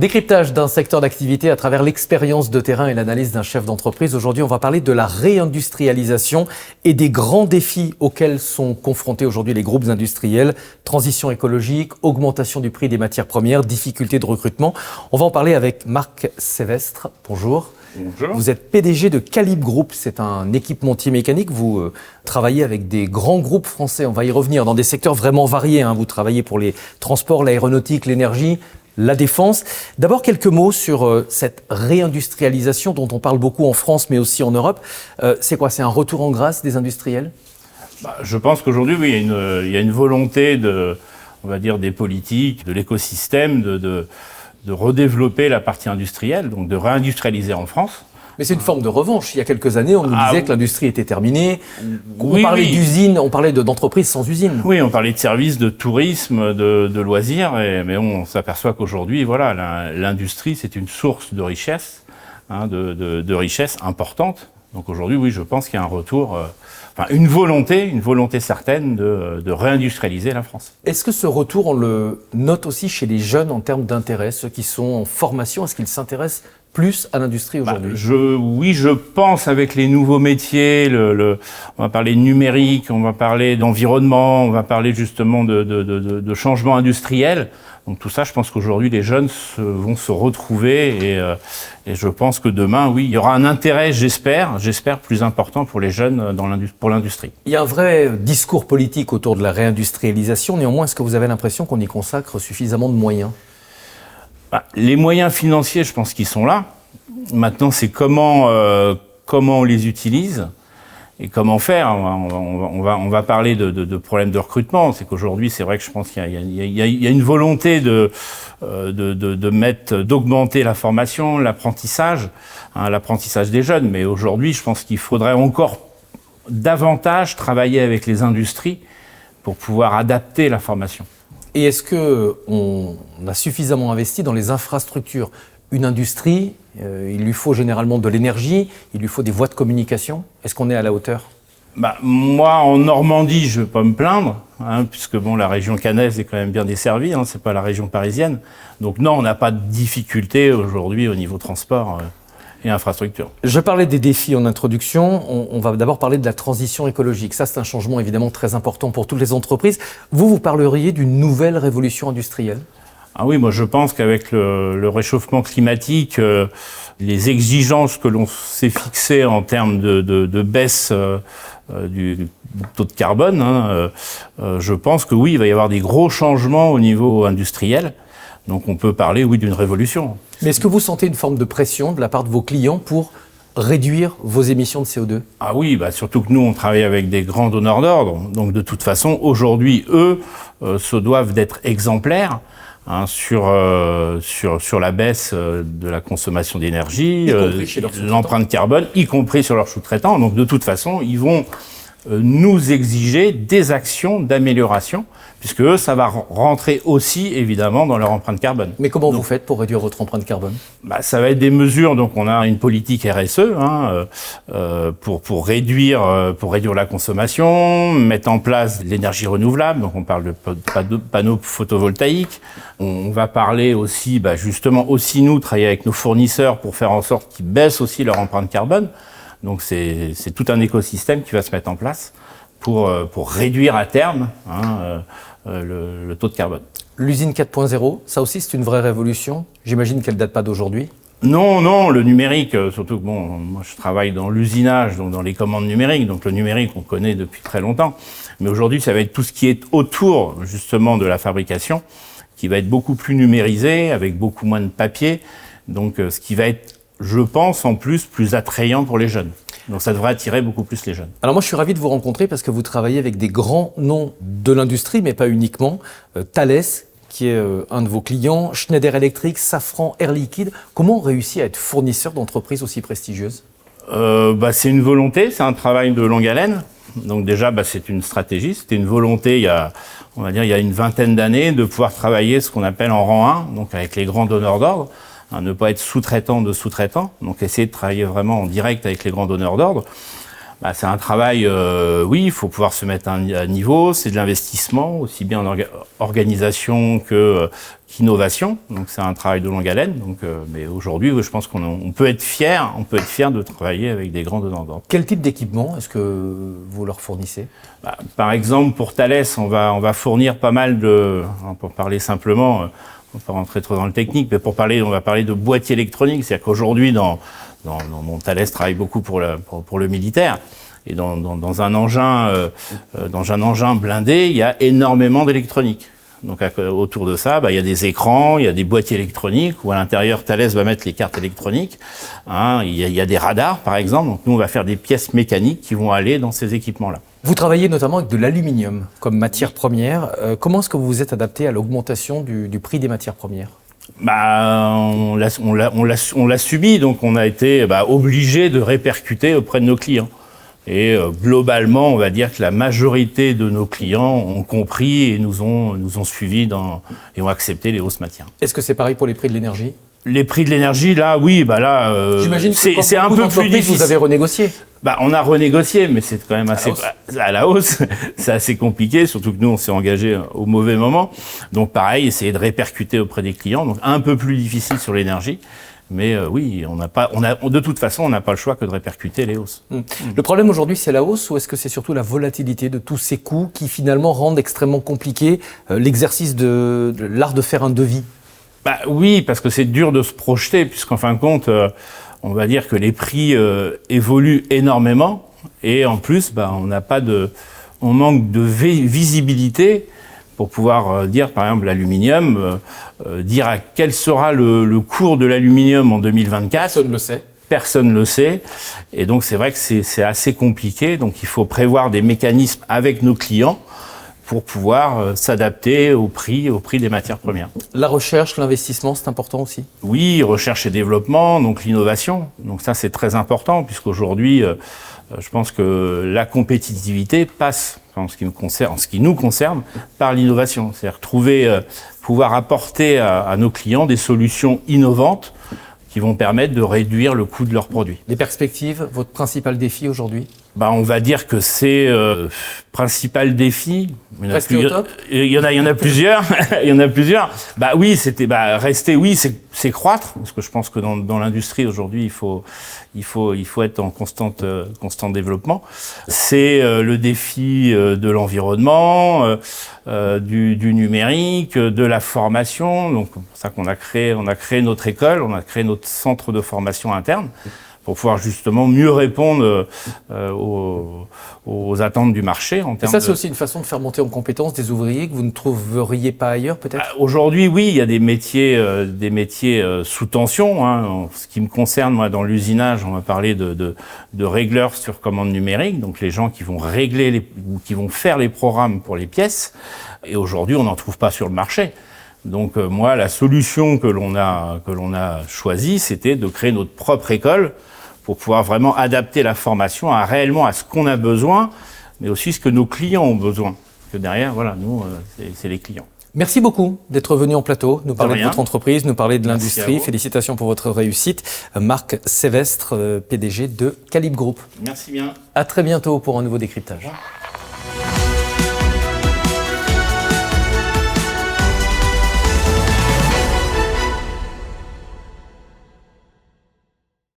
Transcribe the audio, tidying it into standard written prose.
Décryptage d'un secteur d'activité à travers l'expérience de terrain et l'analyse d'un chef d'entreprise. Aujourd'hui, on va parler de la réindustrialisation et des grands défis auxquels sont confrontés aujourd'hui les groupes industriels. Transition écologique, augmentation du prix des matières premières, difficultés de recrutement. On va en parler avec Marc Sévestre. Bonjour. Bonjour. Vous êtes PDG de Calibre Group, c'est un équipementier mécanique. Vous travaillez avec des grands groupes français, on va y revenir, dans des secteurs vraiment variés. Vous travaillez pour les transports, l'aéronautique, l'énergie, la défense. D'abord, quelques mots sur cette réindustrialisation dont on parle beaucoup en France, mais aussi en Europe. C'est quoi? C'est un retour en grâce des industriels? Je pense qu'aujourd'hui, oui, il y a une volonté on va dire, des politiques, de l'écosystème, de redévelopper la partie industrielle, donc de réindustrialiser en France. Mais c'est une forme de revanche. Il y a quelques années, on nous disait que l'industrie était terminée. On Oui, parlait d'usines, on parlait d'entreprises sans usines. Oui, on parlait de services, de tourisme, de loisirs, mais on s'aperçoit qu'aujourd'hui, voilà, l'industrie, c'est une source de richesse, de richesse importante. Donc aujourd'hui, oui, je pense qu'il y a un retour, une volonté certaine de réindustrialiser la France. Est-ce que ce retour, on le note aussi chez les jeunes en termes d'intérêt, ceux qui sont en formation? Est-ce qu'ils s'intéressent plus à l'industrie aujourd'hui? Oui, je pense avec les nouveaux métiers, on va parler de numérique, on va parler d'environnement, on va parler justement de changement industriel. Donc tout ça, je pense qu'aujourd'hui, les jeunes vont se retrouver et je pense que demain, oui, il y aura un intérêt, j'espère plus important pour les jeunes pour l'industrie. Il y a un vrai discours politique autour de la réindustrialisation. Néanmoins, est-ce que vous avez l'impression qu'on y consacre suffisamment de moyens? Les moyens financiers, je pense qu'ils sont là. Maintenant, c'est comment on les utilise et comment faire. On va parler de problèmes de recrutement. C'est qu'aujourd'hui, c'est vrai que je pense qu'il y a une volonté d'augmenter la formation, l'apprentissage des jeunes. Mais aujourd'hui, je pense qu'il faudrait encore davantage travailler avec les industries pour pouvoir adapter la formation. Et est-ce qu'on a suffisamment investi dans les infrastructures? Une industrie, il lui faut généralement de l'énergie, il lui faut des voies de communication. Est-ce qu'on est à la hauteur? Moi, en Normandie, je ne vais pas me plaindre, puisque la région caennaise est quand même bien desservie, c'est pas la région parisienne. Donc non, on n'a pas de difficulté aujourd'hui au niveau transport et infrastructure. Je parlais des défis en introduction. On va d'abord parler de la transition écologique. Ça, c'est un changement évidemment très important pour toutes les entreprises. Vous parleriez d'une nouvelle révolution industrielle? Ah oui, moi je pense qu'avec le réchauffement climatique, les exigences que l'on s'est fixées en termes de baisse du taux de carbone, je pense que oui, il va y avoir des gros changements au niveau industriel. Donc on peut parler, oui, d'une révolution. Mais est-ce que vous sentez une forme de pression de la part de vos clients pour réduire vos émissions de CO2? Ah oui, surtout que nous, on travaille avec des grands donneurs d'ordre. Donc de toute façon, aujourd'hui, eux, se doivent d'être exemplaires sur la baisse de la consommation d'énergie, l'empreinte carbone, y compris sur leurs sous-traitants. Donc de toute façon, ils vont nous exiger des actions d'amélioration, puisque eux, ça va rentrer aussi, évidemment, dans leur empreinte carbone. Mais comment vous faites pour réduire votre empreinte carbone? Ça va être des mesures, donc on a une politique RSE pour réduire la consommation, mettre en place de l'énergie renouvelable, donc on parle de panneaux photovoltaïques. On va parler aussi, justement, aussi nous, travailler avec nos fournisseurs pour faire en sorte qu'ils baissent aussi leur empreinte carbone. Donc c'est tout un écosystème qui va se mettre en place pour réduire à terme le taux de carbone. L'usine 4.0, ça aussi c'est une vraie révolution. J'imagine qu'elle ne date pas d'aujourd'hui. Non, le numérique, surtout que moi je travaille dans l'usinage, donc dans les commandes numériques, donc le numérique on connaît depuis très longtemps. Mais aujourd'hui ça va être tout ce qui est autour justement de la fabrication, qui va être beaucoup plus numérisé, avec beaucoup moins de papier, donc ce qui va être, je pense, en plus attrayant pour les jeunes. Donc ça devrait attirer beaucoup plus les jeunes. Alors moi je suis ravi de vous rencontrer parce que vous travaillez avec des grands noms de l'industrie, mais pas uniquement. Thales, qui est un de vos clients, Schneider Electric, Safran, Air Liquide. Comment on réussit à être fournisseur d'entreprises aussi prestigieuses? C'est une volonté, c'est un travail de longue haleine. Donc déjà, c'est une stratégie, c'était une volonté il y a une vingtaine d'années de pouvoir travailler ce qu'on appelle en rang 1, donc avec les grands donneurs d'ordre. Ne pas être sous-traitant de sous-traitants, donc essayer de travailler vraiment en direct avec les grands donneurs d'ordre. C'est un travail, oui, il faut pouvoir se mettre à niveau, c'est de l'investissement, aussi bien en organisation qu'innovation, donc c'est un travail de longue haleine, donc, mais aujourd'hui, je pense qu'on peut être fier de travailler avec des grands donneurs. Quel type d'équipement est-ce que vous leur fournissez? Par exemple, pour Thales, on va fournir pas mal pour parler simplement, on va pas rentrer trop dans le technique, mais on va parler de boîtiers électroniques, c'est-à-dire qu'aujourd'hui, Thales travaille beaucoup pour le militaire. Et dans un engin blindé, il y a énormément d'électronique. Donc autour de ça, il y a des écrans, il y a des boîtiers électroniques, où à l'intérieur, Thales va mettre les cartes électroniques. Il y a des radars, par exemple. Donc nous, on va faire des pièces mécaniques qui vont aller dans ces équipements-là. Vous travaillez notamment avec de l'aluminium comme matière première. Comment est-ce que vous vous êtes adapté à l'augmentation du prix des matières premières? On l'a subi, donc on a été obligé de répercuter auprès de nos clients. Et globalement, on va dire que la majorité de nos clients ont compris et nous ont suivis et ont accepté les hausses matières. Est-ce que c'est pareil pour les prix de l'énergie? Les prix de l'énergie, là, oui, j'imagine que c'est un peu plus difficile. Vous avez renégocié? On a renégocié, mais c'est quand même assez à la hausse. C'est assez compliqué, surtout que nous, on s'est engagé au mauvais moment. Donc, pareil, essayer de répercuter auprès des clients. Donc, un peu plus difficile sur l'énergie. Mais oui, de toute façon, on n'a pas le choix que de répercuter les hausses. Le problème aujourd'hui, c'est la hausse ou est-ce que c'est surtout la volatilité de tous ces coûts qui finalement rendent extrêmement compliqué l'exercice de l'art de faire un devis? Oui, parce que c'est dur de se projeter, puisqu'en fin de compte, on va dire que les prix évoluent énormément, et en plus, on manque de visibilité pour pouvoir dire, par exemple, l'aluminium, dire à quel sera le cours de l'aluminium en 2024. Personne ne le sait. Personne ne le sait, et donc c'est vrai que c'est assez compliqué, donc il faut prévoir des mécanismes avec nos clients pour pouvoir s'adapter au prix des matières premières. La recherche, l'investissement, c'est important aussi? Oui, recherche et développement, donc l'innovation. Donc ça, c'est très important, puisqu'aujourd'hui, je pense que la compétitivité passe, en ce qui nous concerne, par l'innovation. C'est-à-dire pouvoir apporter à nos clients des solutions innovantes qui vont permettre de réduire le coût de leurs produits. Les perspectives, votre principal défi aujourd'hui? On va dire que c'est principal défi. Rester au top. Il y en a plusieurs. Il y en a plusieurs. Oui, rester. Oui, c'est croître, parce que je pense que dans l'industrie aujourd'hui, il faut être en constant développement. C'est le défi de l'environnement, du numérique, de la formation. Donc c'est pour ça qu'on a créé notre école, on a créé notre centre de formation interne, pour pouvoir justement mieux répondre aux attentes du marché. Et ça, c'est aussi une façon de faire monter en compétence des ouvriers que vous ne trouveriez pas ailleurs, peut-être? Aujourd'hui, oui, il y a des métiers sous tension. En ce qui me concerne, moi, dans l'usinage, on va parler de régleurs sur commande numérique, donc les gens qui vont régler ou qui vont faire les programmes pour les pièces. Et aujourd'hui, on n'en trouve pas sur le marché. Donc moi, la solution que l'on a choisie, c'était de créer notre propre école pour pouvoir vraiment adapter la formation réellement à ce qu'on a besoin, mais aussi ce que nos clients ont besoin. Parce que derrière, voilà, nous, c'est les clients. Merci beaucoup d'être venu en plateau, nous parler de votre entreprise, nous parler de l'industrie. Félicitations pour votre réussite. Marc Sévestre, PDG de Calibre Group. Merci bien. À très bientôt pour un nouveau décryptage.